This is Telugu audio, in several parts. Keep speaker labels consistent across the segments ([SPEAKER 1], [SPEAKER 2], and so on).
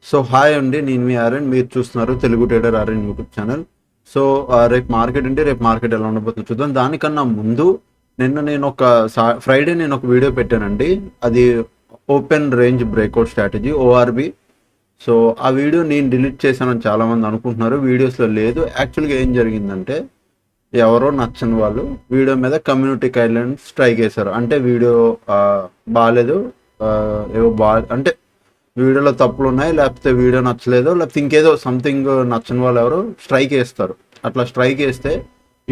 [SPEAKER 1] సో హాయ్ అండి, నేను మీ ఆర్ఎన్. మీరు చూస్తున్నారు Telugu trader RN YouTube channel. So రేపు మార్కెట్ అంటే రేపు మార్కెట్ ఎలా ఉండబోతుందో చూద్దాం. దానికన్నా ముందు నేను ఒక ఫ్రైడే నేను ఒక వీడియో పెట్టానండి. అది open range breakout strategy ORB. So ఆ వీడియో నేను డిలీట్ చేశానని చాలామంది అనుకుంటున్నారు, వీడియోస్లో లేదు. యాక్చువల్గా ఏం జరిగిందంటే ఎవరో నచ్చని వాళ్ళు వీడియో మీద కమ్యూనిటీ గైడ్లైన్స్ స్ట్రైక్ చేశారు. అంటే వీడియో బాగాలేదు, ఏవో అంటే వీడియోలో తప్పులు ఉన్నాయి, లేకపోతే వీడియో నచ్చలేదు, లేకపోతే ఇంకేదో సంథింగ్ నచ్చని వాళ్ళు ఎవరు స్ట్రైక్ వేస్తారు. అట్లా స్ట్రైక్ వేస్తే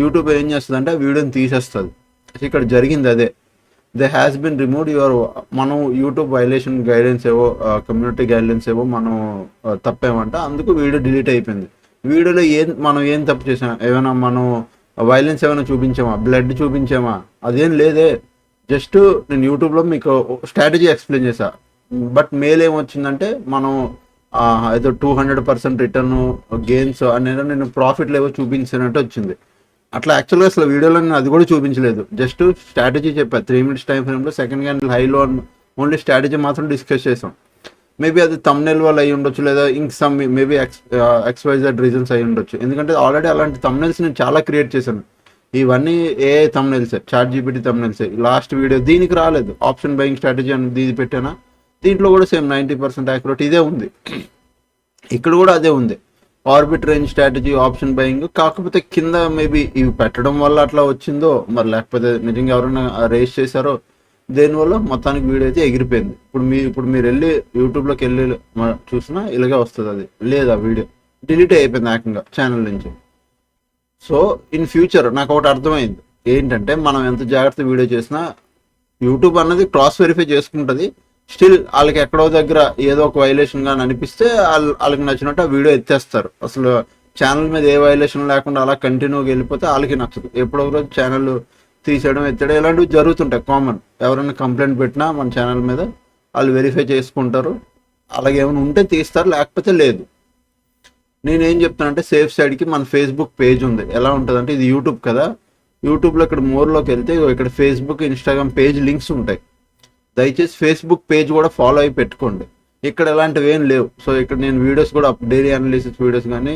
[SPEAKER 1] యూట్యూబ్ ఏం చేస్తుంది అంటే వీడియోని తీసేస్తుంది. ఇక్కడ జరిగింది అదే. They has been remove your, మనం యూట్యూబ్ వైలేషన్ గైడెన్స్ ఏవో కమ్యూనిటీ గైడ్లైన్స్ ఏవో మనం తప్పేమంట, అందుకు వీడియో డిలీట్ అయిపోయింది. వీడియోలో మనం ఏం తప్పు చేసాం? ఏమైనా మనం వైలెన్స్ ఏమైనా చూపించామా? బ్లడ్ చూపించామా? అదేం లేదే. జస్ట్ నేను యూట్యూబ్లో మీకు స్ట్రాటజీ ఎక్స్ప్లెయిన్ చేశా. బట్ మెయిల్ ఏమొచ్చిందంటే మనం ఏదో 200% రిటర్న్ గెయిన్స్ అనేది నేను ప్రాఫిట్లు ఏవో చూపించినట్టు వచ్చింది. అట్లా యాక్చువల్గా అసలు వీడియోలో నేను అది కూడా చూపించలేదు. జస్ట్ స్ట్రాటజీ చెప్పా 3 minutes టైం ఫ్రేమ్లో సెకండ్ క్యాండిల్ హైలో ఓన్లీ స్ట్రాటజీ మాత్రం డిస్కస్ చేసాం. మేబీ అది థంబ్నెయిల్ వల్ల అయ్యి ఉండొచ్చు, లేదా ఇంక సమ్ మేబీ ఎక్స్వైజెడ్ రీజన్స్ అయ్యి ఉండొచ్చు. ఎందుకంటే ఆల్రెడీ అలాంటి థంబ్నెయిల్స్ నేను చాలా క్రియేట్ చేశాను. ఇవన్నీ ఏఐ థంబ్నెయిల్సే, ChatGPT థంబ్నెయిల్సే. లాస్ట్ వీడియో దీనికి రాలేదు, ఆప్షన్ బయింగ్ స్ట్రాటజీ అని ఇది పెట్టానా, దీంట్లో కూడా సేమ్ 90% యాక్యురేట్ ఇదే ఉంది. ఇక్కడ కూడా అదే ఉంది, orbit range strategy, option buying. కాకపోతే కింద మేబీ ఇవి పెట్టడం వల్ల అట్లా వచ్చిందో మరి, లేకపోతే నిజంగా ఎవరైనా రేస్ చేశారో, దేనివల్ల మొత్తానికి వీడియో అయితే ఎగిరిపోయింది. ఇప్పుడు మీరు వెళ్ళి యూట్యూబ్లోకి వెళ్ళి చూసినా ఇలాగే వస్తుంది. అది లేదా వీడియో డిలీట్ అయిపోయింది ఏకంగా ఛానల్ నుంచి. సో ఇన్ ఫ్యూచర్ నాకు ఒకటి అర్థమైంది ఏంటంటే, మనం ఎంత జాగ్రత్త వీడియో చేసినా యూట్యూబ్ అన్నది క్రాస్ వెరిఫై చేసుకుంటుంది. స్టిల్ వాళ్ళకి ఎక్కడో దగ్గర ఏదో ఒక వైలేషన్ కానీ అనిపిస్తే వాళ్ళకి నచ్చినట్టు ఆ వీడియో ఎత్తేస్తారు. అసలు ఛానల్ మీద ఏ వైలేషన్ లేకుండా అలా కంటిన్యూగా వెళ్ళిపోతే వాళ్ళకి నచ్చదు. ఎప్పుడో రోజు ఛానల్ తీసేయడం, ఎత్తడం ఇలాంటివి జరుగుతుంటాయి, కామన్. ఎవరైనా కంప్లైంట్ పెట్టినా మన ఛానల్ మీద వాళ్ళు వెరిఫై చేసుకుంటారు. అలాగే ఏమైనా ఉంటే తీస్తారు, లేకపోతే లేదు. నేనేం చెప్తానంటే, సేఫ్ సైడ్కి మన ఫేస్బుక్ పేజ్ ఉంది. ఎలా ఉంటుంది అంటే, ఇది యూట్యూబ్ కదా, యూట్యూబ్లో ఇక్కడ మోర్లోకి వెళ్తే ఇక్కడ ఫేస్బుక్, ఇన్స్టాగ్రామ్ పేజ్ లింక్స్ ఉంటాయి. దయచేసి ఫేస్బుక్ పేజ్ కూడా ఫాలో అయి పెట్టుకోండి. ఇక్కడ ఎలాంటివి ఏం లేవు. సో ఇక్కడ నేను వీడియోస్ కూడా డైలీ అనాలిసిస్ వీడియోస్ కానీ,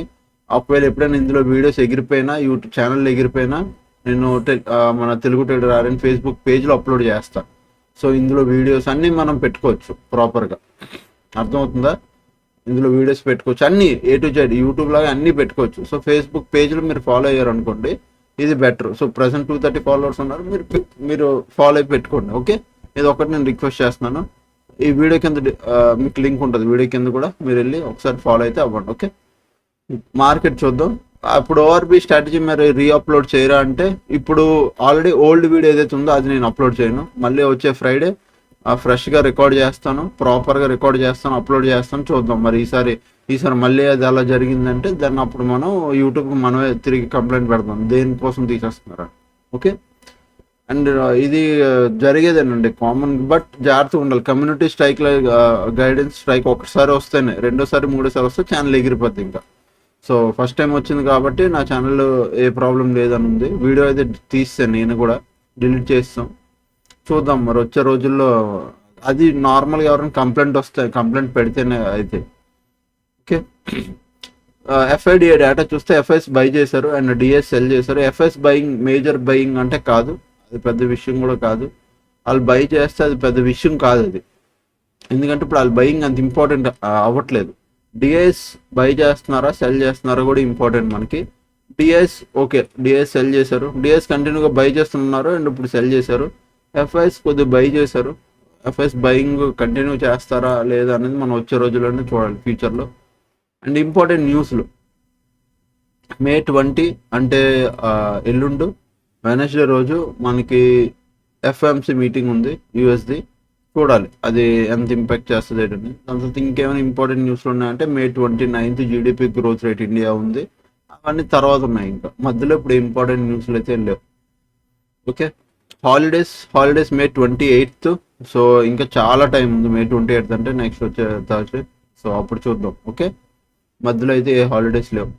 [SPEAKER 1] ఒకవేళ ఎప్పుడైనా ఇందులో వీడియోస్ ఎగిరిపోయినా, యూట్యూబ్ ఛానల్ ఎగిరిపోయినా, నేను మన తెలుగు ట్రేడర్ ఆర్ఎన్ ఫేస్బుక్ పేజ్లో అప్లోడ్ చేస్తాను. సో ఇందులో వీడియోస్ అన్నీ మనం పెట్టుకోవచ్చు ప్రాపర్గా. అర్థమవుతుందా? ఇందులో వీడియోస్ పెట్టుకోవచ్చు, అన్నీ A to Z యూట్యూబ్ లాగా అన్నీ పెట్టుకోవచ్చు. సో ఫేస్బుక్ పేజ్లో మీరు ఫాలో అయ్యారు అనుకోండి, ఇది బెటర్. సో ప్రజెంట్ 230 ఫాలోవర్స్ ఉన్నారు, మీరు ఫాలో అయి పెట్టుకోండి. ఓకే, ఇది ఒకటి నేను రిక్వెస్ట్ చేస్తున్నాను. ఈ వీడియో కింద మీకు లింక్ ఉంటుంది, వీడియో కింద కూడా మీరు వెళ్ళి ఒకసారి ఫాలో అయితే అవ్వండి. ఓకే, మార్కెట్ చూద్దాం. అప్పుడు ఓఆర్బి స్ట్రాటజీ మీరు రీఅప్లోడ్ చేయరా అంటే, ఇప్పుడు ఆల్రెడీ ఓల్డ్ వీడియో ఏదైతే ఉందో అది నేను అప్లోడ్ చేయను. మళ్ళీ వచ్చే ఫ్రైడే ఫ్రెష్గా రికార్డ్ చేస్తాను, ప్రాపర్గా రికార్డ్ చేస్తాను, అప్లోడ్ చేస్తాను. చూద్దాం మరి ఈసారి మళ్ళీ అది అలా జరిగిందంటే దాన్ని అప్పుడు మనం యూట్యూబ్కి మనమే తిరిగి కంప్లైంట్ పెడతాం, దేనికోసం తీసేస్తున్నారా. ఓకే, అండ్ ఇది జరిగేదేనండి, కామన్. బట్ జాగ్రత్తగా ఉండాలి. కమ్యూనిటీ స్ట్రైక్ గైడెన్స్ స్ట్రైక్ ఒకసారి వస్తేనే, రెండోసారి మూడోసారి వస్తే ఛానల్ ఎగిరిపోద్ది ఇంకా. సో ఫస్ట్ టైం వచ్చింది కాబట్టి నా ఛానల్ ఏ ప్రాబ్లం లేదని ఉంది. వీడియో అయితే తీస్తాను, నేను కూడా డిలీట్ చేస్తాం. చూద్దాం మరి వచ్చే రోజుల్లో. అది నార్మల్గా ఎవరైనా కంప్లైంట్ పెడితేనే అయితే. ఓకే, ఎఫ్ఐడిఏ డేటా చూస్తే ఎఫ్ఐఎస్ బై చేశారు అండ్ డిఎస్ సెల్ చేశారు. ఎఫ్ఐఎస్ బయింగ్ మేజర్ బయింగ్ అంటే కాదు, అది పెద్ద విషయం కూడా కాదు. వాళ్ళు బై చేస్తే అది పెద్ద విషయం కాదు అది, ఎందుకంటే ఇప్పుడు వాళ్ళు బయింగ్ అంత ఇంపార్టెంట్ అవ్వట్లేదు. డిఎస్ బై చేస్తున్నారా సెల్ చేస్తున్నారా కూడా ఇంపార్టెంట్ మనకి. డిఎస్ ఓకే, డిఎస్ సెల్ చేశారు, డిఎస్ కంటిన్యూగా బై చేస్తున్నారు అండ్ ఇప్పుడు సెల్ చేశారు. ఎఫ్ఐఎస్ కొద్దిగా బై చేశారు. ఎఫ్ఐఎస్ బయింగ్ కంటిన్యూ చేస్తారా లేదా అనేది మనం వచ్చే రోజుల్లోనే చూడాలి, ఫ్యూచర్లో. అండ్ ఇంపార్టెంట్ న్యూస్లు, May 20 అంటే ఎల్లుండు వెనస్డే రోజు మనకి FOMC మీటింగ్ ఉంది యూఎస్ది. చూడాలి అది ఎంత ఇంపాక్ట్ చేస్తుంది ఏంటని. దాని తర్వాత ఇంకేమైనా ఇంపార్టెంట్ న్యూస్లు ఉన్నాయంటే, May 29 GDP growth rate India ఉంది. అవన్నీ తర్వాత ఉన్నాయి, ఇంకా మధ్యలో ఇప్పుడు ఇంపార్టెంట్ న్యూస్లు అయితే లేవు. Okay, holidays May 28. సో ఇంకా చాలా టైం ఉంది. May 28 అంటే నెక్స్ట్ వచ్చే థర్స్డే. సో అప్పుడు చూద్దాం. ఓకే, మధ్యలో అయితే ఏ హాలిడేస్ లేవు.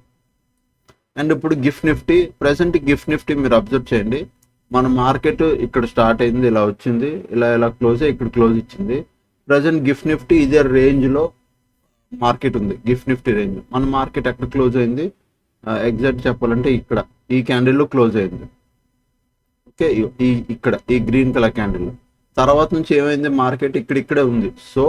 [SPEAKER 1] అండ్ ఇప్పుడు gift Nifty, present gift Nifty మీరు అబ్జర్వ్ చేయండి. మన మార్కెట్ ఇక్కడ స్టార్ట్ అయింది, ఇలా వచ్చింది, ఇలా క్లోజ్ అయ్యి ఇక్కడ క్లోజ్ ఇచ్చింది. ప్రజెంట్ గిఫ్ట్ నిఫ్టీ ఇదే రేంజ్లో మార్కెట్ ఉంది గిఫ్ట్ నిఫ్టీ రేంజ్. మన మార్కెట్ ఎక్కడ క్లోజ్ అయింది, ఎగ్జాక్ట్ చెప్పాలంటే ఇక్కడ ఈ క్యాండిల్లో క్లోజ్ అయింది. ఓకే, ఇక్కడ ఈ గ్రీన్ కలర్ క్యాండిల్ తర్వాత నుంచి ఏమైంది, మార్కెట్ ఇక్కడే ఉంది. So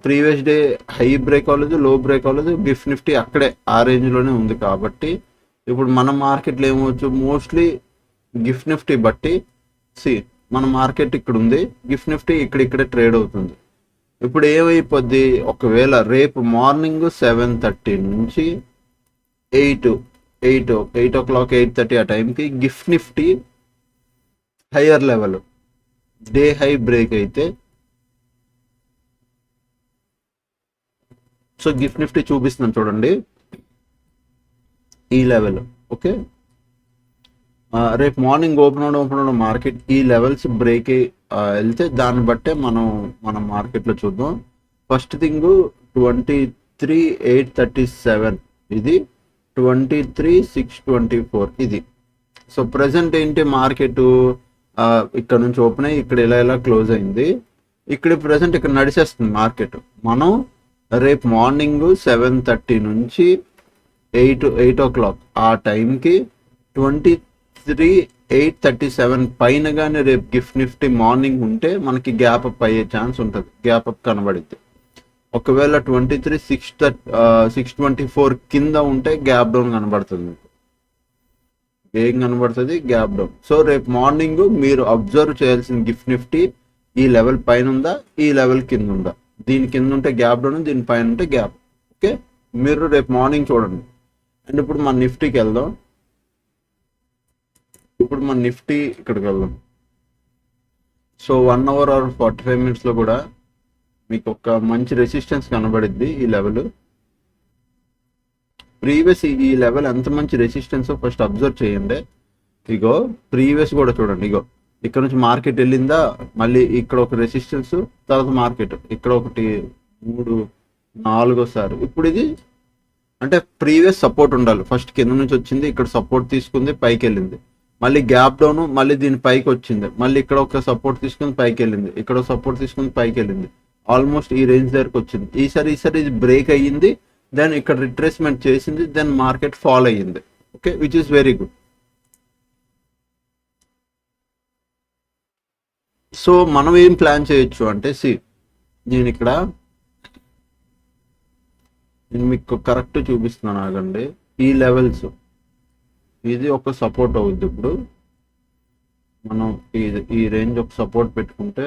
[SPEAKER 1] previous day high break అవ్వలేదు, లో బ్రేక్ అవ్వలేదు, గిఫ్ట్ నిఫ్టీ అక్కడే ఆ రేంజ్లోనే ఉంది. కాబట్టి ఇప్పుడు మన మార్కెట్లో ఏమవచ్చు, మోస్ట్లీ గిఫ్ట్ నిఫ్టీ బట్టి మన మార్కెట్ ఇక్కడ ఉంది, గిఫ్ట్ నిఫ్టీ ఇక్కడే ట్రేడ్ అవుతుంది. ఇప్పుడు ఏమైపోద్ది, ఒకవేళ రేపు మార్నింగ్ 7:30 నుంచి 8 o'clock 8:30 ఆ టైంకి gift Nifty higher level day high break అయితే, సో గిఫ్ట్ నిఫ్టీ చూపిస్తున్నాను చూడండి ఈ లెవెల్. ఓకే, రేపు మార్నింగ్ ఓపెన్ అవడం మార్కెట్ ఈ లెవెల్స్ బ్రేక్ వెళ్తే దాన్ని బట్టే మనం మార్కెట్లో చూద్దాం. ఫస్ట్ థింగ్ 23,837 ఇది, 23,624 ఇది. సో ప్రజెంట్ ఏంటి, మార్కెట్ ఇక్కడ నుంచి ఓపెన్ అయ్యి ఇక్కడ ఇలా క్లోజ్ అయింది. ఇక్కడ ప్రజెంట్ ఇక్కడ నడిచేస్తుంది మార్కెట్. మనం రేపు మార్నింగ్ 7:30 నుంచి 8 o'clock ఆ టైంకి 23,837 పైన కానీ రేపు గిఫ్ట్ నిఫ్టీ మార్నింగ్ ఉంటే మనకి గ్యాప్ అప్ అయ్యే ఛాన్స్ ఉంటుంది, గ్యాప్ అప్ కనబడిద్ది. ఒకవేళ 23,624 కింద ఉంటే గ్యాప్ డౌన్ కనబడుతుంది. ఏం కనబడుతుంది, గ్యాప్ డౌన్. సో రేపు మార్నింగ్ మీరు అబ్జర్వ్ చేయాల్సిన గిఫ్ట్ నిఫ్టీ ఈ లెవెల్ పైన ఉందా, ఈ లెవెల్ కింద ఉందా. దీని కింద ఉంటే గ్యాప్ డౌన్, దీని పైన ఉంటే గ్యాప్. ఓకే, మీరు రేపు మార్నింగ్ చూడండి. అండ్ ఇప్పుడు మన నిఫ్టీకి వెళ్దాం. ఇప్పుడు మన నిఫ్టీ ఇక్కడికి వెళ్దాం. సో 1 hour or 45 minutes కూడా మీకు ఒక మంచి రెసిస్టెన్స్ కనబడిద్ది ఈ లెవెల్. ప్రీవియస్ ఈ లెవెల్ ఎంత మంచి రెసిస్టెన్స్ ఫస్ట్ అబ్జర్వ్ చేయండి. ఇగో ప్రీవియస్ కూడా చూడండి, ఇగో ఇక్కడ నుంచి మార్కెట్ వెళ్ళిందా, మళ్ళీ ఇక్కడ ఒక రెసిస్టెన్స్, తర్వాత మార్కెట్ ఇక్కడ 1, 3, 4 ఇప్పుడు ఇది అంటే ప్రీవియస్ సపోర్ట్ ఉండాలి. ఫస్ట్ కింద నుంచి వచ్చింది, ఇక్కడ సపోర్ట్ తీసుకుంది, పైకి వెళ్ళింది, మళ్ళీ గ్యాప్ డౌన్, మళ్ళీ దీని పైకి వచ్చింది, మళ్ళీ ఇక్కడ ఒక సపోర్ట్ తీసుకుని పైకి వెళ్ళింది, ఇక్కడ సపోర్ట్ తీసుకుని పైకి వెళ్ళింది, ఆల్మోస్ట్ ఈ రేంజ్ దగ్గరకు వచ్చింది. ఈసారి ఇది బ్రేక్ అయ్యింది, దెన్ ఇక్కడ రిట్రేస్మెంట్ చేసింది, దెన్ మార్కెట్ ఫాల్ అయ్యింది. Okay, which is very good. So మనం ఏం ప్లాన్ చేయొచ్చు అంటే, నేను మీకు కరెక్ట్ చూపిస్తున్నాను, ఆగండి. ఈ లెవెల్స్ ఇది ఒక సపోర్ట్ అవుద్ది. ఇప్పుడు మనం ఈ రేంజ్ ఒక సపోర్ట్ పెట్టుకుంటే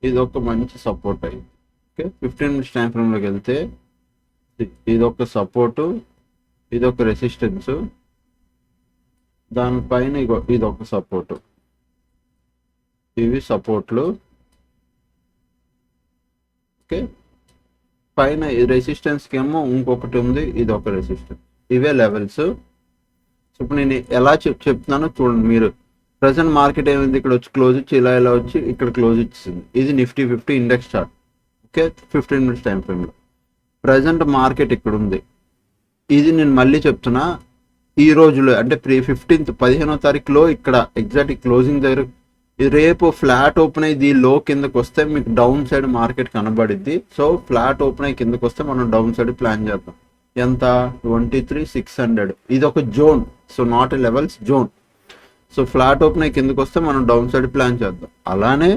[SPEAKER 1] ఇది ఒక మంచి సపోర్ట్ అయింది. ఓకే, 15 minutes టైం ఫ్రేమ్లోకి వెళ్తే ఇది ఒక సపోర్టు, ఇది ఒక రెసిస్టెన్స్, దానిపైన ఇది ఒక సపోర్టు, ఇవి సపోర్ట్లు. ఓకే, పైన రెసిస్టెన్స్కి ఏమో ఇంకొకటి ఉంది, ఇది ఒక రెసిస్టెన్స్, ఇవే లెవెల్స్. సో ఇప్పుడు నేను ఎలా చెప్తున్నానో చూడండి మీరు. ప్రజెంట్ మార్కెట్ ఏమైంది, ఇక్కడ వచ్చి క్లోజ్ ఇచ్చి ఇలా వచ్చి ఇక్కడ క్లోజ్ ఇచ్చింది. ఇది Nifty 50 index chart. Okay, 15 minutes time ఫ్రేమ్లో ప్రజెంట్ మార్కెట్ ఇక్కడ ఉంది. ఇది నేను మళ్ళీ చెప్తున్నా, ఈ రోజులో అంటే 15వ తారీఖులో ఇక్కడ ఎగ్జాక్ట్ క్లోజింగ్ దగ్గర రేపు ఫ్లాట్ ఓపెన్ అయ్యి లో కిందకు వస్తే మీకు డౌన్ సైడ్ మార్కెట్ కనబడిద్ది. సో ఫ్లాట్ ఓపెన్ అయ్యి కిందకు వస్తే మనం డౌన్ సైడ్ ప్లాన్ చేద్దాం. ఎంత, 23,600. ఇది ఒక zone, so not a levels, zone. So flat open అయ్యి కిందకు వస్తే మనం డౌన్ సైడ్ ప్లాన్ చేద్దాం. అలానే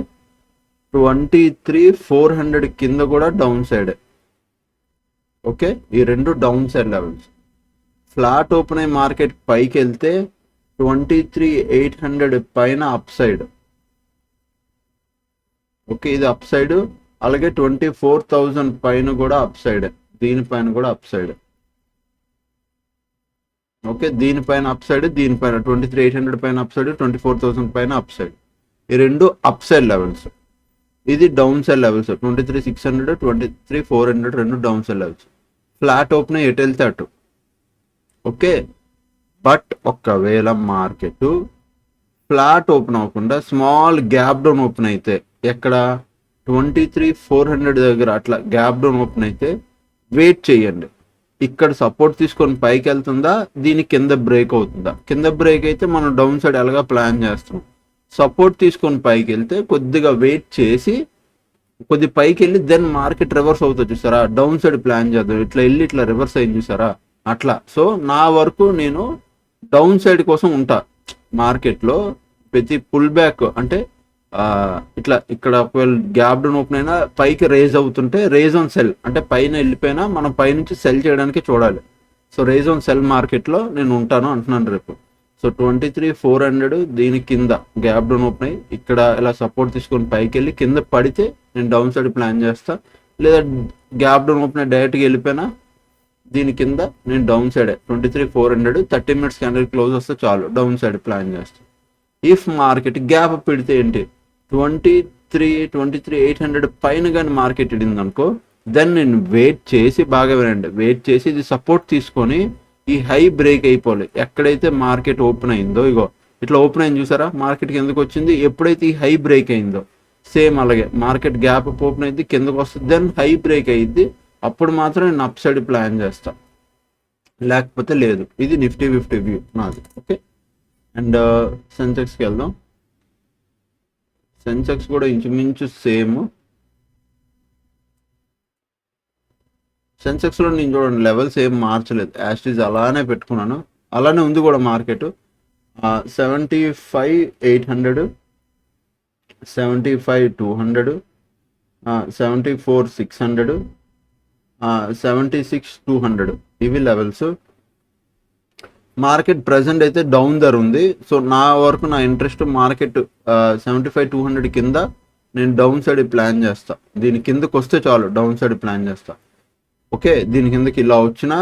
[SPEAKER 1] 23,400 కింద కూడా డౌన్ సైడ్. ఓకే, ఈ రెండు down side levels. Flat open అయ్యి మార్కెట్ పైకి వెళ్తే 23,800 పైన అప్ సైడ్. ఓకే, ఇది అప్ సైడ్. అలాగే 24,000 పైన కూడా అప్ సైడ్, దీనిపైన కూడా అప్ సైడ్. ఓకే, దీనిపైన అప్ సైడ్, దీనిపైన 23,800 పైన అప్ సైడ్, 24,000 పైన అప్ సైడ్. ఈ రెండు అప్ సైడ్ లెవెల్స్. ఇది డౌన్ సైడ్ లెవెల్స్, 23,600, 23,400 రెండు down side levels. Flat open ఎటు వెళ్తే అటు. ఓకే, బట్ ఒకవేళ మార్కెట్ ఫ్లాట్ ఓపెన్ అవ్వకుండా స్మాల్ గ్యాప్ డౌన్ ఓపెన్ అయితే, ఎక్కడ 23,400 దగ్గర అట్లా గ్యాప్ డౌన్ ఓపెన్ అయితే వెయిట్ చేయండి. ఇక్కడ సపోర్ట్ తీసుకొని పైకి వెళ్తుందా, దీని కింద బ్రేక్ అవుతుందా. కింద బ్రేక్ అయితే మనం డౌన్ సైడ్ ఎలాగా ప్లాన్ చేస్తాం. సపోర్ట్ తీసుకొని పైకి వెళ్తే కొద్దిగా వెయిట్ చేసి కొద్ది పైకి వెళ్ళి దెన్ మార్కెట్ రివర్స్ అవుతుంది చూసారా, డౌన్ సైడ్ ప్లాన్ చేద్దాం, ఇట్లా వెళ్ళి ఇట్లా రివర్స్ అయింది చూసారా అట్లా. సో నా వరకు నేను డౌన్ సైడ్ కోసం ఉంటా మార్కెట్లో. ప్రతి పుల్ బ్యాక్ అంటే ఇట్లా ఇక్కడ ఒకవేళ గ్యాప్ డౌన్ ఓపెన్ అయినా పైకి రేజ్ అవుతుంటే రేజ్ ఆన్ సెల్, అంటే పైన వెళ్ళిపోయినా మనం పైనుంచి సెల్ చేయడానికి చూడాలి. సో రేజ్ ఆన్ సెల్ మార్కెట్లో నేను ఉంటాను అంటున్నాను రేపు. సో 23,400 దీని కింద గ్యాప్ డౌన్ ఓపెన్ అయ్యి ఇక్కడ ఇలా సపోర్ట్ తీసుకొని పైకి వెళ్ళి కింద పడితే నేను డౌన్ సైడ్ ప్లాన్ చేస్తా. లేదా గ్యాప్ డౌన్ ఓపెన్ అయ్యి డైరెక్ట్గా వెళ్ళిపోయినా దీని కింద నేను down side 23,400 30 minutes candle close వస్తే చాలు డౌన్ సైడ్ ప్లాన్ చేస్తాను. ఇఫ్ మార్కెట్ గ్యాప్ పెడితే ఏంటి 23,800 పైన కానీ మార్కెట్ ఇడింది అనుకో, దెన్ నేను వెయిట్ చేసి, బాగా వినండి, వెయిట్ చేసి ఇది సపోర్ట్ తీసుకొని ఈ హై బ్రేక్ అయిపోవాలి. ఎక్కడైతే మార్కెట్ ఓపెన్ అయిందో, ఇగో ఇట్లా ఓపెన్ అయింది చూసారా, మార్కెట్కి ఎందుకు వచ్చింది, ఎప్పుడైతే ఈ హై బ్రేక్ అయిందో సేమ్ అలాగే మార్కెట్ గ్యాప్ ఓపెన్ అయింది కిందకు వస్తుంది, దెన్ హై బ్రేక్ అయ్యింది, అప్పుడు మాత్రం నేను అప్ సైడ్ ప్లాన్ చేస్తా, లేకపోతే లేదు. ఇది నిఫ్టీ 50 వ్యూ నాది. ఓకే, అండ్ సెన్సెక్స్కి వెళ్దాం. సెన్సెక్స్ కూడా ఇంచుమించు సేమ్. సెన్సెక్స్లో నేను చూడండి లెవెల్స్ ఏం మార్చలేదు, యాస్టీజ్ అలానే పెట్టుకున్నాను, అలానే ఉంది కూడా మార్కెట్. 75,800, 75,200, 74,600, 76,200 ఇవి లెవెల్స్. మార్కెట్ ప్రజెంట్ అయితే డౌన్ ధర ఉంది. సో నా వరకు నా ఇంట్రెస్ట్ మార్కెట్ 75,200 కింద నేను డౌన్ సైడ్ ప్లాన్ చేస్తా. దీని కిందకు వస్తే చాలు డౌన్ సైడ్ ప్లాన్ చేస్తా. ఓకే, దీని కిందకి ఇలా వచ్చినా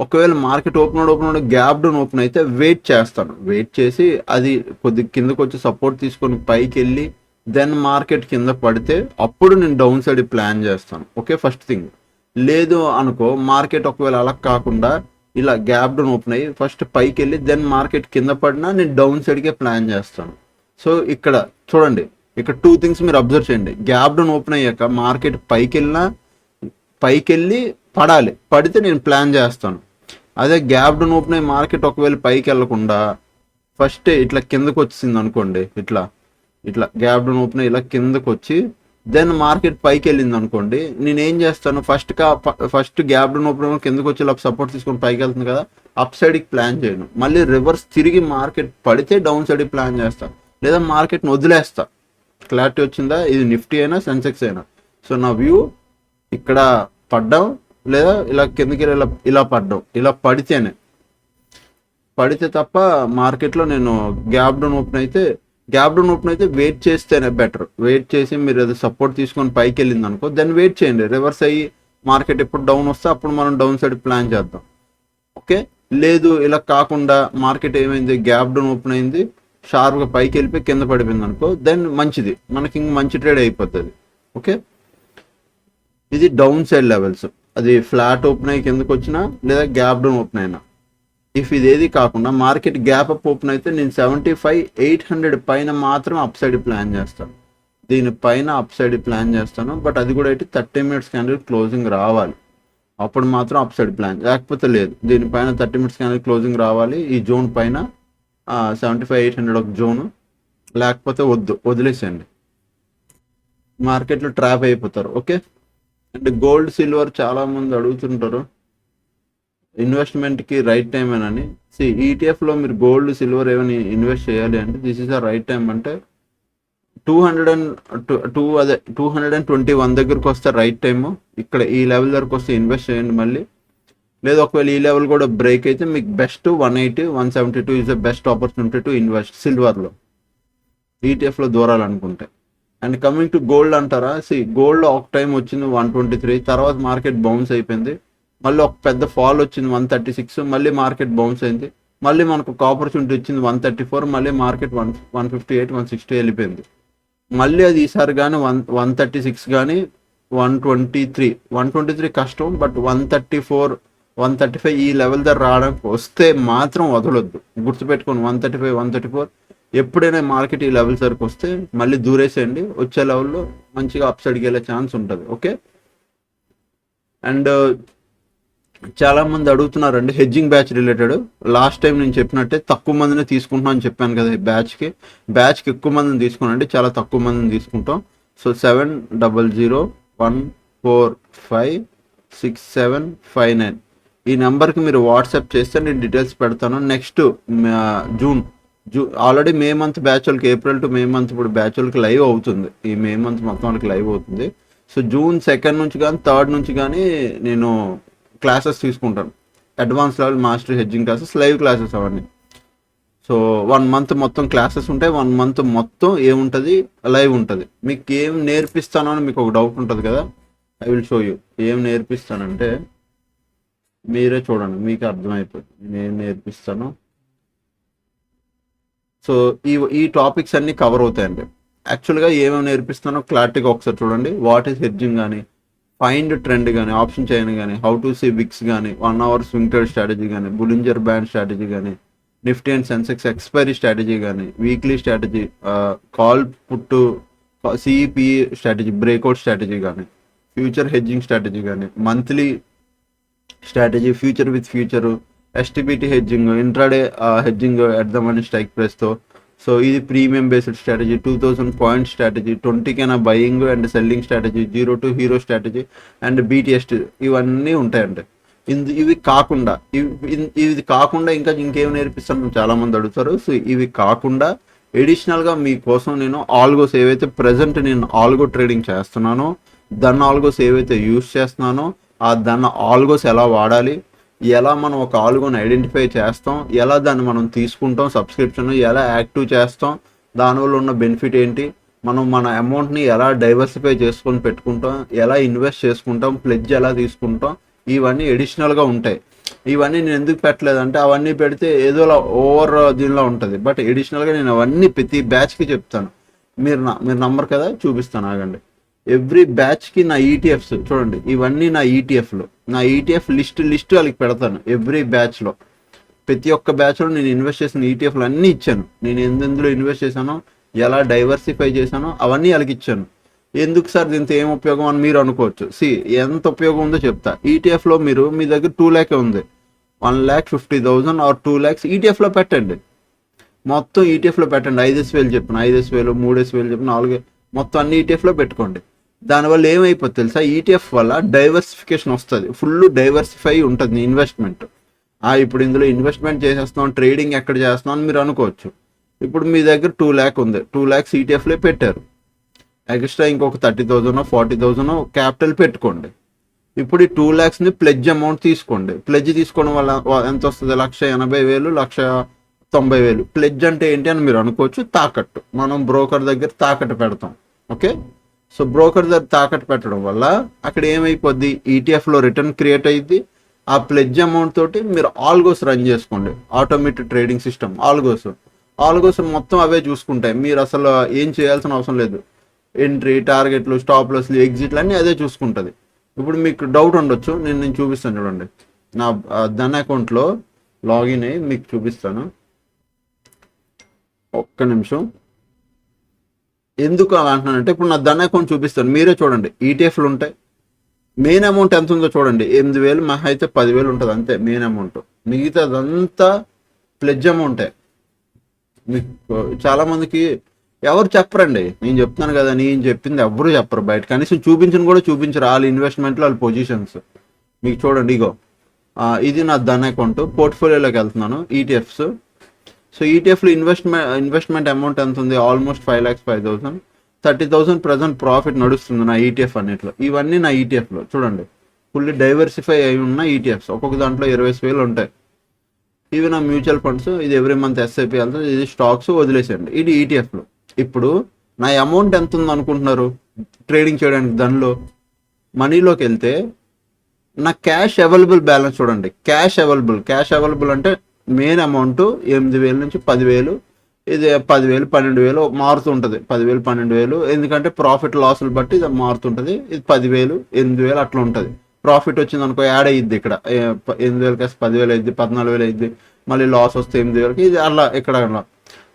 [SPEAKER 1] ఒకవేళ market open gap down open అయితే వెయిట్ చేస్తాను, వెయిట్ చేసి అది కొద్ది కిందకు వచ్చి సపోర్ట్ తీసుకొని పైకి వెళ్ళి దెన్ మార్కెట్ కింద పడితే అప్పుడు నేను డౌన్ సైడ్ ప్లాన్ చేస్తాను. Okay, first thing. లేదు అనుకో మార్కెట్ ఒకవేళ అలా కాకుండా ఇలా గ్యాప్ డౌన్ ఓపెన్ అయ్యి ఫస్ట్ పైకి వెళ్ళి దెన్ మార్కెట్ కింద పడినా నేను డౌన్ సైడ్కే ప్లాన్ చేస్తాను. సో ఇక్కడ చూడండి, ఇక్కడ 2 థింగ్స్ మీరు అబ్జర్వ్ చేయండి. గ్యాప్ డౌన్ ఓపెన్ అయ్యాక మార్కెట్ పైకి వెళ్ళి పడాలి, పడితే నేను ప్లాన్ చేస్తాను. అదే గ్యాప్ డౌన్ ఓపెన్ అయ్యి మార్కెట్ ఒకవేళ పైకి వెళ్ళకుండా ఫస్ట్ ఇట్లా కిందకు వచ్చింది అనుకోండి, ఇట్లా గ్యాప్ డౌన్ ఓపెన్ అయ్యి ఇలా కిందకు వచ్చి దెన్ మార్కెట్ పైకి వెళ్ళింది అనుకోండి, నేను ఏం చేస్తాను, ఫస్ట్ గ్యాప్ డౌన్ ఓపెన్ కిందకు వచ్చి ఇలా సపోర్ట్ తీసుకొని పైకి వెళ్తుంది కదా, అప్ సైడ్కి ప్లాన్ చేయను, మళ్ళీ రివర్స్ తిరిగి మార్కెట్ పడితే డౌన్ సైడ్కి ప్లాన్ చేస్తాను, లేదా మార్కెట్ని వదిలేస్తా. క్లారిటీ వచ్చిందా? ఇది నిఫ్టీ అయినా సెన్సెక్స్ అయినా. సో నా వ్యూ ఇక్కడ పడ్డాం, లేదా ఇలా కిందకి ఇలా పడ్డాం, ఇలా పడితే తప్ప మార్కెట్లో నేను గ్యాప్ డౌన్ ఓపెన్ అయితే వెయిట్ చేస్తేనే బెటర్. వెయిట్ చేసి మీరు ఏదో సపోర్ట్ తీసుకొని పైకి వెళ్ళింది అనుకో, దెన్ వెయిట్ చేయండి, రివర్స్ అయ్యి మార్కెట్ ఎప్పుడు డౌన్ వస్తే అప్పుడు మనం డౌన్ సైడ్ ప్లాన్ చేద్దాం. ఓకే, లేదు ఇలా కాకుండా మార్కెట్ ఏమైంది, గ్యాప్ డౌన్ ఓపెన్ అయింది, షార్ప్గా పైకి వెళ్ళిపోయి కింద పడిపోయింది అనుకో, దెన్ మంచిది, మనకి ఇంక మంచి ట్రేడ్ అయిపోతుంది. ఓకే, ఇది డౌన్ సైడ్ లెవెల్స్. అది ఫ్లాట్ ఓపెన్ అయ్యి కిందకు వచ్చినా లేదా గ్యాప్ డౌన్ ఓపెన్ అయినా. ఇఫ్ ఇదేది కాకుండా మార్కెట్ గ్యాప్ అప్ ఓపెన్ అయితే నేను 75,800 పైన మాత్రం అప్ సైడ్ ప్లాన్ చేస్తాను. దీనిపైన అప్ సైడ్ ప్లాన్ చేస్తాను, బట్ అది కూడా అయితే 30 మినిట్స్ క్యాండిల్ క్లోజింగ్ రావాలి, అప్పుడు మాత్రం అప్ సైడ్ ప్లాన్, లేకపోతే లేదు. దీనిపైన 30 మినిట్స్ క్యాండిల్ క్లోజింగ్ రావాలి, ఈ జోన్ పైన 75,800 ఒక జోను, లేకపోతే వదిలేసేయండి, మార్కెట్లో ట్రాప్ అయిపోతారు. ఓకే, అండ్ గోల్డ్ సిల్వర్ చాలా మంది అడుగుతుంటారు ఇన్వెస్ట్మెంట్కి రైట్ టైం అని. ఈటీఎఫ్లో మీరు గోల్డ్ సిల్వర్ ఏమైనా ఇన్వెస్ట్ చేయాలి అంటే this is the right time. అంటే 221 దగ్గరకు వస్తే రైట్ టైము, ఇక్కడ ఈ లెవెల్ దగ్గరకు వస్తే ఇన్వెస్ట్ చేయండి మళ్ళీ. లేదు ఒకవేళ ఈ లెవెల్ కూడా బ్రేక్ అయితే మీకు best 180, 172 is the best opportunity to invest సిల్వర్లో, ఈటీఎఫ్లో దూరాలనుకుంటే. అండ్ కమింగ్ టు గోల్డ్ అంటారా, గోల్డ్ ఒక టైం వచ్చింది 123, తర్వాత మార్కెట్ బౌన్స్ అయిపోయింది, మళ్ళీ ఒక పెద్ద ఫాల్ వచ్చింది 136, మళ్ళీ మార్కెట్ బౌన్స్ అయింది, మళ్ళీ మనకు ఒక ఆపర్చునిటీ వచ్చింది 134, మళ్ళీ మార్కెట్ 158, 160 వెళ్ళిపోయింది. మళ్ళీ అది ఈసారి కానీ 136 కానీ 123 కష్టం, బట్ 134, 135 ఈ లెవెల్ దగ్గర రావడానికి వస్తే మాత్రం వదలొద్దు, గుర్తుపెట్టుకోండి. 135, 134 ఎప్పుడైనా మార్కెట్ ఈ లెవెల్స్ వరకు వస్తే మళ్ళీ దూరేసేయండి, వచ్చే లెవెల్లో మంచిగా అప్ సైడ్కి వెళ్ళే ఛాన్స్ ఉంటుంది. ఓకే, అండ్ చాలా మంది అడుగుతున్నారండి hedging batch related. Last time నేను చెప్పినట్టే తక్కువ మందిని తీసుకుంటున్నాం అని చెప్పాను కదా, ఈ బ్యాచ్కి ఎక్కువ మందిని తీసుకున్నాండి, చాలా తక్కువ మందిని తీసుకుంటాం. సో 700014456759 ఈ నెంబర్కి మీరు వాట్సాప్ చేస్తే నేను డీటెయిల్స్ పెడతాను. Next June already May month batch వాళ్ళకి, ఏప్రిల్ టు మే మంత్ ఇప్పుడు బ్యాచ్ వాళ్ళకి లైవ్ అవుతుంది, ఈ మే మంత్ మొత్తం వాళ్ళకి లైవ్ అవుతుంది. సో జూన్ 2 నుంచి కానీ 3 నుంచి కానీ నేను క్లాసెస్ తీసుకుంటాను, advance level master hedging classes, live classes అవన్నీ. సో 1 మంత్ మొత్తం క్లాసెస్ ఉంటాయి, 1 మంత్ మొత్తం ఏముంటుంది, లైవ్ ఉంటుంది. మీకు ఏం నేర్పిస్తానో అని మీకు ఒక డౌట్ ఉంటుంది కదా, ఐ విల్ షో యూ. ఏం నేర్పిస్తానంటే మీరే చూడండి, మీకు అర్థమైపోతుంది నేను ఏం నేర్పిస్తాను. సో ఈ టాపిక్స్ అన్నీ కవర్ అవుతాయండి. యాక్చువల్గా ఏమేమి నేర్పిస్తానో క్లారిటీగా ఒకసారి చూడండి. వాట్ ఈస్ హెడ్జింగ్ కానీ, ఫైండ్ ట్రెండ్ కానీ, ఆప్షన్ చైన్ కానీ, హౌ టు సీ విక్స్ కానీ, 1 అవర్ స్వింగ్ ట్రేడ్ స్ట్రాటజీ కానీ, బులింజర్ బ్యాండ్ స్ట్రాటజీ కానీ, Nifty and Sensex expiry strategy కానీ, weekly strategy, call put CEP strategy, breakout strategy కానీ, ఫ్యూచర్ హెడ్జింగ్ స్ట్రాటజీ కానీ, monthly strategy, future with future, STBT hedging, intraday hedging at the money strike ప్రైస్తో. సో ఇది premium based strategy, 2000 point strategy, 20కైనా buying and selling strategy, 0 to hero strategy and BTST, ఇవన్నీ ఉంటాయండి. ఇవి కాకుండా ఇది కాకుండా ఇంకేం నేర్పిస్తాను చాలా మంది అడుగుతారు. సో ఇవి కాకుండా ఎడిషనల్గా మీకోసం నేను ఆల్గోస్ ఏవైతే ప్రజెంట్ నేను ఆల్గో ట్రేడింగ్ చేస్తున్నానో, దాన్ని ఆల్గోస్ ఏవైతే యూస్ చేస్తున్నానో, దాన్ని ఆల్గోస్ ఎలా వాడాలి, ఎలా మనం ఒక ఆల్గోని ఐడెంటిఫై చేస్తాం, ఎలా దాన్ని మనం తీసుకుంటాం సబ్స్క్రిప్షన్, ఎలా యాక్టివ్ చేస్తాం, దానివల్ల ఉన్న బెనిఫిట్ ఏంటి, మనం మన అమౌంట్ని ఎలా డైవర్సిఫై చేసుకొని పెట్టుకుంటాం, ఎలా ఇన్వెస్ట్ చేసుకుంటాం, ప్లెడ్జ్ ఎలా తీసుకుంటాం, ఇవన్నీ ఎడిషనల్గా ఉంటాయి. ఇవన్నీ నేను ఎందుకు పెట్టలేదంటే అవన్నీ పెడితే ఏదోలా ఓవర్ దీనిలో ఉంటుంది, బట్ ఎడిషనల్గా నేను అవన్నీ ప్రతి బ్యాచ్కి చెప్తాను. మీరు నమ్మరు కదా, చూపిస్తాను ఆగండి. ఎవ్రీ బ్యాచ్కి నా ఈటీఎఫ్స్ చూడండి, ఇవన్నీ నా ఈటీఎఫ్లు, నా ఈటీఎఫ్ లిస్ట్ వాళ్ళకి పెడతాను. ఎవ్రీ బ్యాచ్లో ప్రతి ఒక్క బ్యాచ్లో నేను ఇన్వెస్ట్ చేసిన ఈటీఎఫ్లు అన్నీ ఇచ్చాను. నేను ఎందులో ఇన్వెస్ట్ చేశానో, ఎలా డైవర్సిఫై చేశానో అవన్నీ వాళ్ళకి ఇచ్చాను. ఎందుకు సార్ దీంతో ఏం ఉపయోగం అని మీరు అనుకోవచ్చు. ఎంత ఉపయోగం ఉందో చెప్తా. ఈటీఎఫ్లో మీ దగ్గర 2 lakh ఉంది, 1,50,000 ఆర్ 2 lakhs ఈటీఎఫ్లో పెట్టండి. మొత్తం ఈటీఎఫ్లో పెట్టండి. 5,000 చెప్పిన, 5,000, 3,000 చెప్పిన, 4 మొత్తం అన్ని ఈటీఎఫ్లో పెట్టుకోండి. దానివల్ల ఏమైపోతుంది తెలుసా, ఈటీఎఫ్ వల్ల డైవర్సిఫికేషన్ వస్తుంది, ఫుల్ డైవర్సిఫై ఉంటుంది ఇన్వెస్ట్మెంట్. ఇప్పుడు ఇందులో ఇన్వెస్ట్మెంట్ చేసేస్తున్నాం, ట్రేడింగ్ ఎక్కడ చేస్తున్నాం అని మీరు అనుకోవచ్చు. ఇప్పుడు మీ దగ్గర 2 lakh ఉంది, 2 lakhs ఈటీఎఫ్లో పెట్టారు, ఎక్స్ట్రా ఇంకొక 30,000 40,000 క్యాపిటల్ పెట్టుకోండి. ఇప్పుడు ఈ 2 lakhsని ప్లెడ్జ్ అమౌంట్ తీసుకోండి. ప్లెడ్జ్ తీసుకోవడం వల్ల ఎంత వస్తుంది, 1,80,000, 1,90,000. ప్లెడ్జ్ అంటే ఏంటి అని మీరు అనుకోవచ్చు, తాకట్టు. మనం బ్రోకర్ దగ్గర తాకట్టు పెడతాం, ఓకే. సో బ్రోకర్ దగ్గర తాకట్టు పెట్టడం వల్ల అక్కడ ఏమైపోద్ది, ఈటీఎఫ్లో రిటర్న్ క్రియేట్ అయ్యింది. ఆ ప్లెడ్జ్ అమౌంట్ తోటి మీరు ఆల్గోస్ రన్ చేసుకోండి, ఆటోమేటిక్ ట్రేడింగ్ సిస్టమ్ ఆల్గోస్ మొత్తం అవే చూసుకుంటాయి. మీరు అసలు ఏం చేయాల్సిన అవసరం లేదు. ఎంట్రీ, టార్గెట్లు, స్టాప్ లాస్లు, ఎగ్జిట్లు అన్నీ అదే చూసుకుంటుంది. ఇప్పుడు మీకు డౌట్ ఉండొచ్చు, నేను చూపిస్తాను చూడండి. నా ధన్ అకౌంట్లో లాగిన్ అయ్యి మీకు చూపిస్తాను, ఒక్క నిమిషం. ఎందుకు అలా అంటున్నానంటే, ఇప్పుడు నా ధన్ అకౌంట్ చూపిస్తాను, మీరే చూడండి. ఈటీఎఫ్లు ఉంటాయి, మెయిన్ అమౌంట్ ఎంత ఉందో చూడండి, 8,000, మహా అయితే 10,000 ఉంటుంది అంతే మెయిన్ అమౌంట్. మిగతాదంతా ప్లెడ్జ్ అమౌంటే. మీకు చాలామందికి ఎవరు చెప్పరండి, నేను చెప్తున్నాను కదా, నేను చెప్పింది ఎవరు చెప్పరు బయట, కనీసం చూపించరు వాళ్ళ ఇన్వెస్ట్మెంట్లో వాళ్ళ పొజిషన్స్. మీకు చూడండి, ఇగో ఇది నా ధన్ అకౌంట్, పోర్ట్ఫోలియోలోకి వెళ్తున్నాను, ఈటీఎఫ్స్. సో ఈటీఎఫ్లో ఇన్వెస్ట్మెంట్ అమౌంట్ ఎంత ఉంది, ఆల్మోస్ట్ 5,05,000, 30,000 ప్రజెంట్ ప్రాఫిట్ నడుస్తుంది నా ఈటీఎఫ్ అన్నిట్లో. ఇవన్నీ నా ఈటీఎఫ్లో చూడండి, ఫుల్లీ డైవర్సిఫై అయి ఉన్న ఈటీఎఫ్స్. ఒక్కొక్క దాంట్లో 20,000 ఉంటాయి. ఇవి నా మ్యూచువల్ ఫండ్స్, ఇది ఎవ్రీ మంత్ ఎస్ఐపి వెళ్తుంది, ఇది స్టాక్స్ వదిలేసేయండి. ఇది ఈటీఎఫ్లో. ఇప్పుడు నా అమౌంట్ ఎంత ఉంది అనుకుంటున్నారు ట్రేడింగ్ చేయడానికి, దానిలో మనీలోకి వెళ్తే నా క్యాష్ అవైలబుల్ బ్యాలెన్స్ చూడండి. క్యాష్ అవైలబుల్ అంటే మెయిన్ అమౌంట్ 8,000 నుంచి 10,000, ఇది 10,000 12,000 మారుతూ ఉంటుంది. 10,000 12,000 ఎందుకంటే ప్రాఫిట్ లాసులు బట్టి ఇది మారుతుంటుంది. ఇది 10,000 8,000 అట్లా ఉంటుంది. ప్రాఫిట్ వచ్చింది అనుకో, యాడ్ అయ్యిద్ది ఇక్కడ, 8,000 కాస్త 10,000 అయింది, 14,000 అయింది, మళ్ళీ లాస్ వస్తే 8,000, ఇది అలా ఇక్కడ అలా.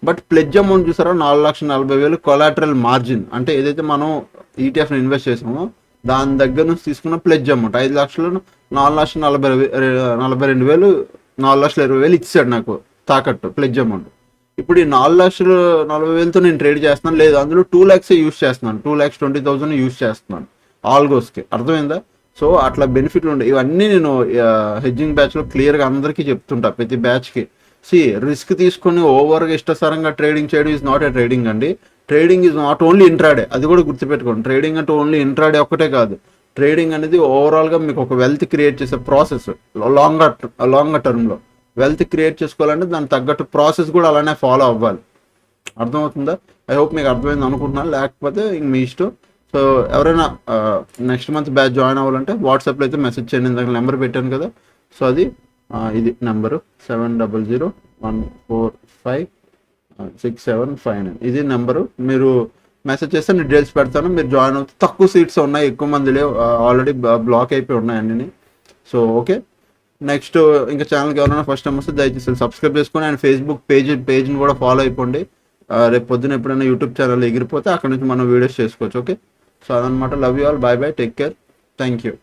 [SPEAKER 1] బట్ ప్లెడ్జ్ అమౌంట్ చూసారా, 4,40,000 కొలాటరల్ మార్జిన్. అంటే ఏదైతే మనం ఈటీఎఫ్ని ఇన్వెస్ట్ చేసామో దాని దగ్గర నుంచి తీసుకున్న ప్లెడ్జ్ అమౌంట్ 5,00,000 4,42,000 4,20,000 ఇచ్చాడు నాకు తాకట్టు ప్లెడ్జ్ అమౌంట్. ఇప్పుడు ఈ 4,40,000తో నేను ట్రేడ్ చేస్తున్నాను, లేదు అందులో 2,00,000 యూస్ చేస్తున్నాను, 2,20,000 యూస్ చేస్తున్నాను ఆల్గోస్కి. అర్థమైందా? సో అట్లా బెనిఫిట్లు ఉంటాయి. ఇవన్నీ నేను హెడ్జింగ్ బ్యాచ్లో క్లియర్గా అందరికీ చెప్తుంటా, ప్రతి బ్యాచ్కి. రిస్క్ తీసుకొని ఓవర్గా ఇష్టసరంగా ట్రేడింగ్ చేయడం ఈజ్ నాట్ ఏ ట్రేడింగ్ అండి. Trading is not only intraday, అది కూడా గుర్తుపెట్టుకోండి. ట్రేడింగ్ అంటే ఓన్లీ ఇంట్రాడే ఒకటే కాదు. ట్రేడింగ్ అనేది ఓవరాల్గా మీకు ఒక వెల్త్ క్రియేట్ చేసే ప్రాసెస్. లాంగర్ టర్మ్లో వెల్త్ క్రియేట్ చేసుకోవాలంటే దానికి తగ్గట్టు ప్రాసెస్ కూడా అలానే ఫాలో అవ్వాలి. అర్థమవుతుందా? ఐ హోప్ మీకు అర్థమైంది అనుకుంటున్నాను, లేకపోతే ఇంక మీ ఇష్టం. సో ఎవరైనా నెక్స్ట్ మంత్ బ్యాచ్ జాయిన్ అవ్వాలంటే వాట్సాప్లో అయితే మెసేజ్ చేయండి, ఇందాక నెంబర్ పెట్టాను కదా. సో అది ఇది నెంబరు 7001456759, ఇది నెంబరు. మీరు మెసేజ్ చేస్తే నేను డీటెయిల్స్ పెడతాను, మీరు జాయిన్ అవుతే. తక్కువ సీట్స్ ఉన్నాయి, ఎక్కువ మంది లేవు, ఆల్రెడీ బ్లాక్ అయిపోయి ఉన్నాయి అన్నీ. సో ఓకే, నెక్స్ట్ ఇంకా ఛానల్కి ఎవరైనా ఫస్ట్ టైం వస్తే దయచేసి సబ్స్క్రైబ్ చేసుకొని అండ్ ఫేస్బుక్ పేజ్ని కూడా ఫాలో అయిపోండి. రేపు పొద్దున ఎప్పుడైనా యూట్యూబ్ ఛానల్ ఎగిరిపోతే అక్కడ నుంచి మనం వీడియోస్ చేసుకోవచ్చు. ఓకే, సో అదనమాట. Love you all, bye bye, take care, thank you.